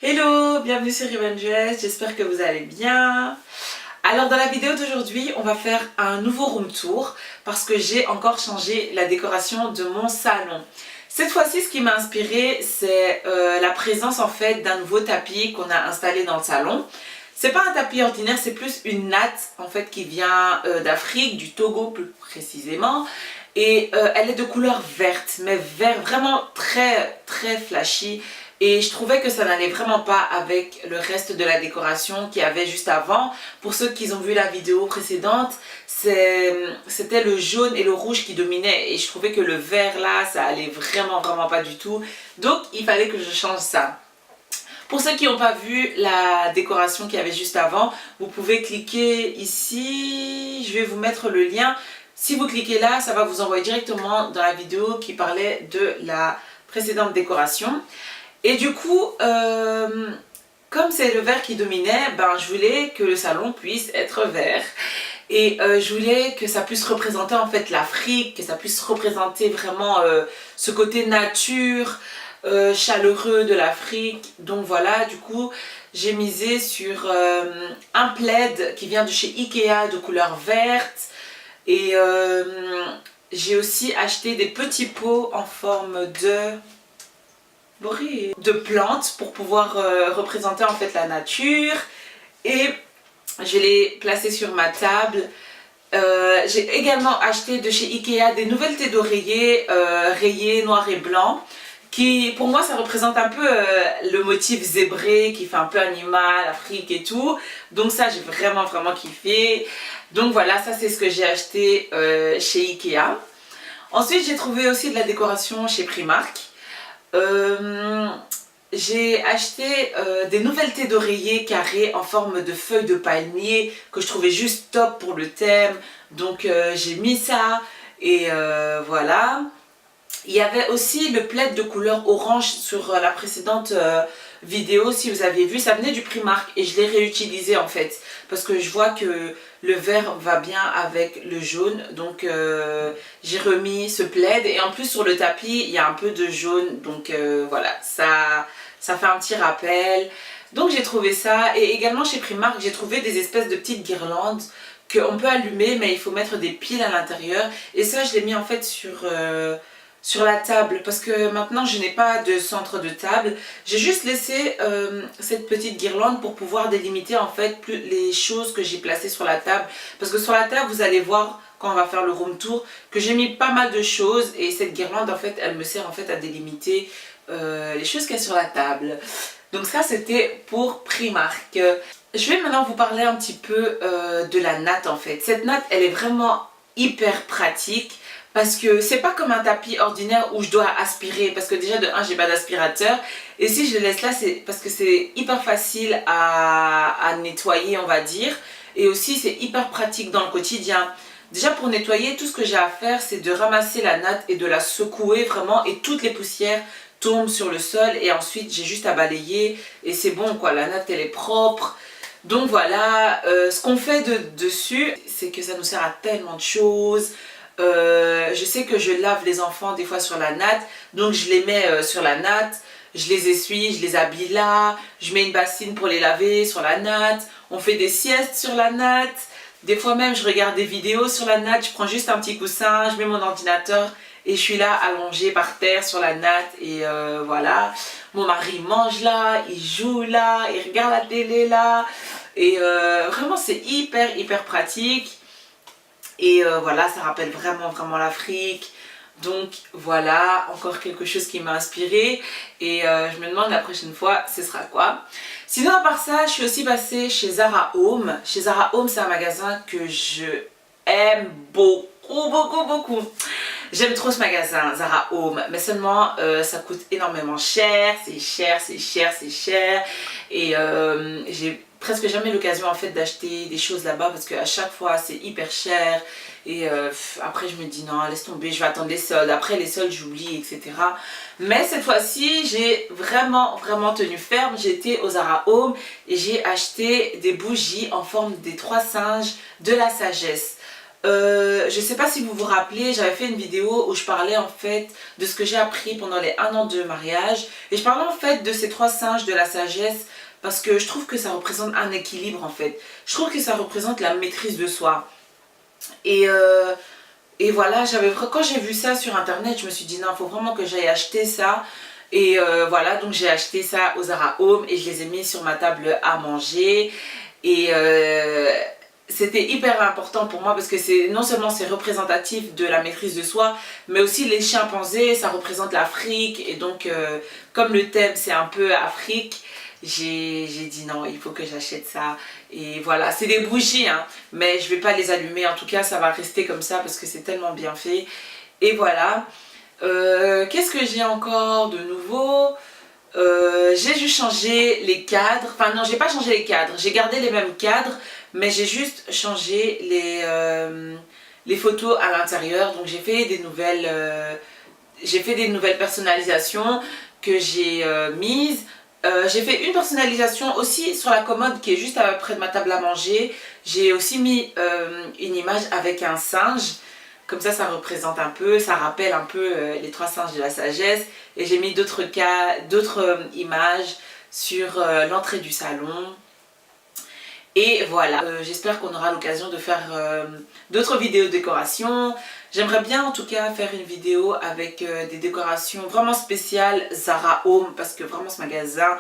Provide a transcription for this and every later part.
Hello, bienvenue sur Revengers, j'espère que vous allez bien. Alors dans la vidéo d'aujourd'hui, on va faire un nouveau room tour parce que j'ai encore changé la décoration de mon salon. Cette fois-ci, ce qui m'a inspiré, c'est la présence en fait d'un nouveau tapis qu'on a installé dans le salon. C'est pas un tapis ordinaire, c'est plus une natte en fait qui vient d'Afrique, du Togo plus précisément. Et elle est de couleur verte, mais vert vraiment très flashy. Et je trouvais que ça n'allait vraiment pas avec le reste de la décoration qu'il y avait juste avant. Pour ceux qui ont vu la vidéo précédente, c'était le jaune et le rouge qui dominaient. Et je trouvais que le vert là, ça allait vraiment pas du tout. Donc il fallait que je change ça. Pour ceux qui n'ont pas vu la décoration qu'il y avait juste avant, vous pouvez cliquer ici. Je vais vous mettre le lien. Si vous cliquez là, ça va vous envoyer directement dans la vidéo qui parlait de la précédente décoration. Et du coup, comme c'est le vert qui dominait, je voulais que le salon puisse être vert. Et je voulais que ça puisse représenter en fait l'Afrique, que ça puisse représenter vraiment ce côté nature, chaleureux de l'Afrique. Donc voilà, du coup, j'ai misé sur un plaid qui vient de chez Ikea de couleur verte. Et j'ai aussi acheté des petits pots en forme de plantes pour pouvoir représenter en fait la nature. Et je l'ai placé sur ma table. J'ai également acheté de chez Ikea des nouvelles thés d'oreiller rayées noir et blanc, qui pour moi ça représente un peu le motif zébré qui fait un peu animal, Afrique et tout. Donc ça j'ai vraiment kiffé. Donc voilà, ça c'est ce que j'ai acheté chez Ikea. Ensuite j'ai trouvé aussi de la décoration chez Primark. J'ai acheté des nouvelles thés d'oreiller carrées en forme de feuilles de palmier que je trouvais juste top pour le thème. Donc j'ai mis ça et voilà. Il y avait aussi le plaid de couleur orange sur la précédente vidéo, si vous aviez vu, ça venait du Primark et je l'ai réutilisé en fait parce que je vois que le vert va bien avec le jaune, donc j'ai remis ce plaid et en plus sur le tapis il y a un peu de jaune, donc voilà, ça fait un petit rappel. Donc j'ai trouvé ça. Et également chez Primark j'ai trouvé des espèces de petites guirlandes qu'on peut allumer, mais il faut mettre des piles à l'intérieur, et ça je l'ai mis en fait sur la table parce que maintenant je n'ai pas de centre de table. J'ai juste laissé cette petite guirlande pour pouvoir délimiter en fait les choses que j'ai placées sur la table, parce que sur la table vous allez voir quand on va faire le room tour que j'ai mis pas mal de choses, et cette guirlande en fait elle me sert en fait à délimiter les choses qu'il y a sur la table. Donc ça c'était pour Primark. Je vais maintenant vous parler un petit peu de la natte en fait. Cette natte elle est vraiment hyper pratique parce que c'est pas comme un tapis ordinaire où je dois aspirer, parce que déjà de 1 j'ai pas d'aspirateur, et si je le laisse là c'est parce que c'est hyper facile à nettoyer on va dire, et aussi c'est hyper pratique dans le quotidien. Déjà pour nettoyer, tout ce que j'ai à faire c'est de ramasser la natte et de la secouer vraiment, et toutes les poussières tombent sur le sol et ensuite j'ai juste à balayer et c'est bon quoi, la natte elle est propre. Donc voilà, ce qu'on fait dessus c'est que ça nous sert à tellement de choses. Je sais que je lave les enfants des fois sur la natte, donc je les mets sur la natte, je les essuie, je les habille là, je mets une bassine pour les laver sur la natte, on fait des siestes sur la natte, des fois même je regarde des vidéos sur la natte, je prends juste un petit coussin, je mets mon ordinateur et je suis là allongée par terre sur la natte, et voilà, mon mari mange là, il joue là, il regarde la télé là, et vraiment c'est hyper pratique. Et voilà, ça rappelle vraiment l'Afrique. Donc voilà, encore quelque chose qui m'a inspirée. Et je me demande la prochaine fois, ce sera quoi. Sinon à part ça, je suis aussi passée chez Zara Home. Chez Zara Home, c'est un magasin que je aime beaucoup. J'aime trop ce magasin, Zara Home. Mais seulement, ça coûte énormément cher. C'est cher. Et j'ai presque jamais l'occasion en fait d'acheter des choses là-bas parce qu'à chaque fois c'est hyper cher, et après je me dis non laisse tomber, je vais attendre les soldes, après les soldes j'oublie, etc. Mais cette fois-ci j'ai vraiment tenu ferme, j'ai été au Zara Home et j'ai acheté des bougies en forme des 3 singes de la sagesse. Je sais pas si vous vous rappelez, j'avais fait une vidéo où je parlais en fait de ce que j'ai appris pendant les 1 an de mariage. Et je parlais en fait de ces 3 singes de la sagesse parce que je trouve que ça représente un équilibre en fait. Je trouve que ça représente la maîtrise de soi. Et, euh, et voilà, quand j'ai vu ça sur internet, je me suis dit non, il faut vraiment que j'aille acheter ça. Et voilà, donc j'ai acheté ça au Zara Home et je les ai mis sur ma table à manger. Et c'était hyper important pour moi parce que non seulement c'est représentatif de la maîtrise de soi, mais aussi les chimpanzés, ça représente l'Afrique. Et donc, comme le thème c'est un peu Afrique, j'ai dit non, il faut que j'achète ça. Et voilà, c'est des bougies, hein, mais je vais pas les allumer. En tout cas, ça va rester comme ça parce que c'est tellement bien fait. Et voilà. Qu'est-ce que j'ai encore de nouveau? J'ai juste changé les cadres. Enfin non, j'ai pas changé les cadres. J'ai gardé les mêmes cadres, mais j'ai juste changé les photos à l'intérieur. Donc j'ai fait des nouvelles personnalisations que j'ai mises. J'ai fait une personnalisation aussi sur la commode qui est juste près de ma table à manger. J'ai aussi mis une image avec un singe. Comme ça représente un peu, ça rappelle un peu les 3 singes de la sagesse. Et j'ai mis d'autres images sur l'entrée du salon. Et voilà, j'espère qu'on aura l'occasion de faire d'autres vidéos de décoration. J'aimerais bien en tout cas faire une vidéo avec des décorations vraiment spéciales Zara Home. Parce que vraiment ce magasin,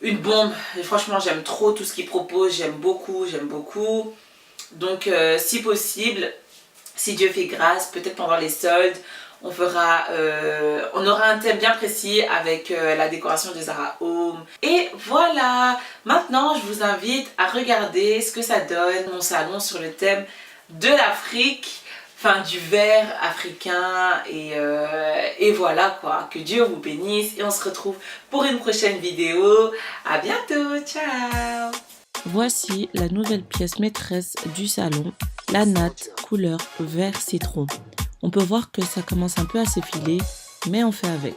une bombe. Et franchement j'aime trop tout ce qu'il propose, j'aime beaucoup. Donc si possible... Si Dieu fait grâce, peut-être pendant les soldes, on aura un thème bien précis avec la décoration de Zara Home. Et voilà, maintenant je vous invite à regarder ce que ça donne mon salon sur le thème de l'Afrique, enfin du vert africain. Et voilà quoi, que Dieu vous bénisse et on se retrouve pour une prochaine vidéo. À bientôt, ciao! Voici la nouvelle pièce maîtresse du salon, la natte couleur vert citron. On peut voir que ça commence un peu à s'effiler, mais on fait avec.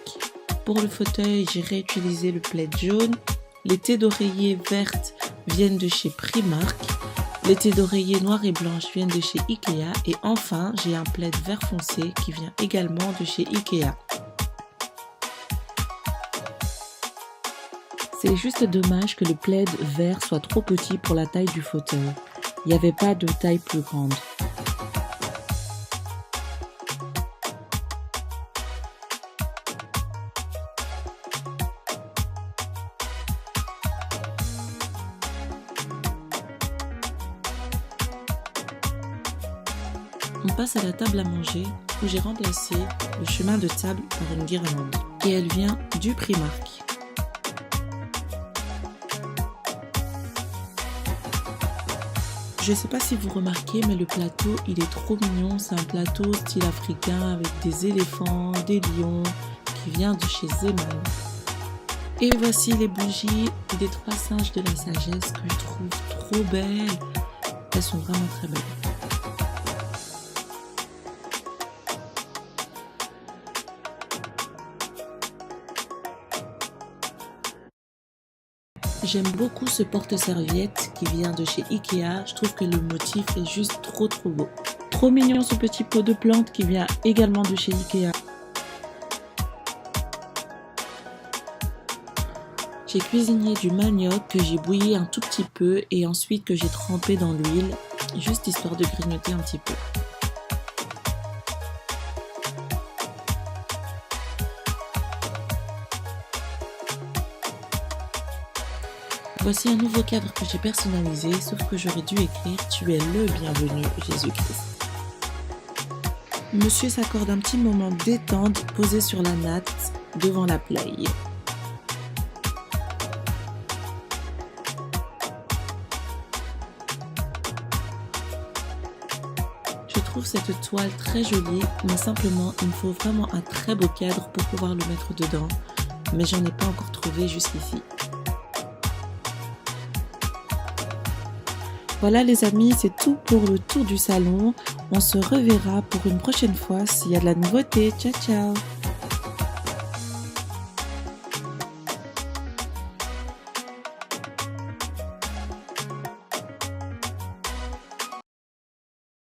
Pour le fauteuil, j'ai réutilisé le plaid jaune. Les thés d'oreiller vertes viennent de chez Primark. Les thés d'oreiller noir et blanche viennent de chez Ikea. Et enfin, j'ai un plaid vert foncé qui vient également de chez Ikea. C'est juste dommage que le plaid vert soit trop petit pour la taille du fauteuil. Il n'y avait pas de taille plus grande. On passe à la table à manger où j'ai remplacé le chemin de table par une guirlande. Et elle vient du Primark. Je sais pas si vous remarquez, mais le plateau, il est trop mignon. C'est un plateau style africain avec des éléphants, des lions, qui vient de chez Zeman. Et voici les bougies des 3 singes de la sagesse que je trouve trop belles. Elles sont vraiment très belles. J'aime beaucoup ce porte-serviette qui vient de chez Ikea. Je trouve que le motif est juste trop beau. Trop mignon ce petit pot de plantes qui vient également de chez Ikea. J'ai cuisiné du manioc que j'ai bouilli un tout petit peu et ensuite que j'ai trempé dans l'huile, juste histoire de grignoter un petit peu. Voici un nouveau cadre que j'ai personnalisé, sauf que j'aurais dû écrire « Tu es le bienvenu, Jésus-Christ ». Monsieur s'accorde un petit moment détente posé sur la natte devant la play. Je trouve cette toile très jolie, mais simplement il me faut vraiment un très beau cadre pour pouvoir le mettre dedans, mais j'en ai pas encore trouvé jusqu'ici. Voilà les amis, c'est tout pour le tour du salon. On se reverra pour une prochaine fois s'il y a de la nouveauté. Ciao ciao!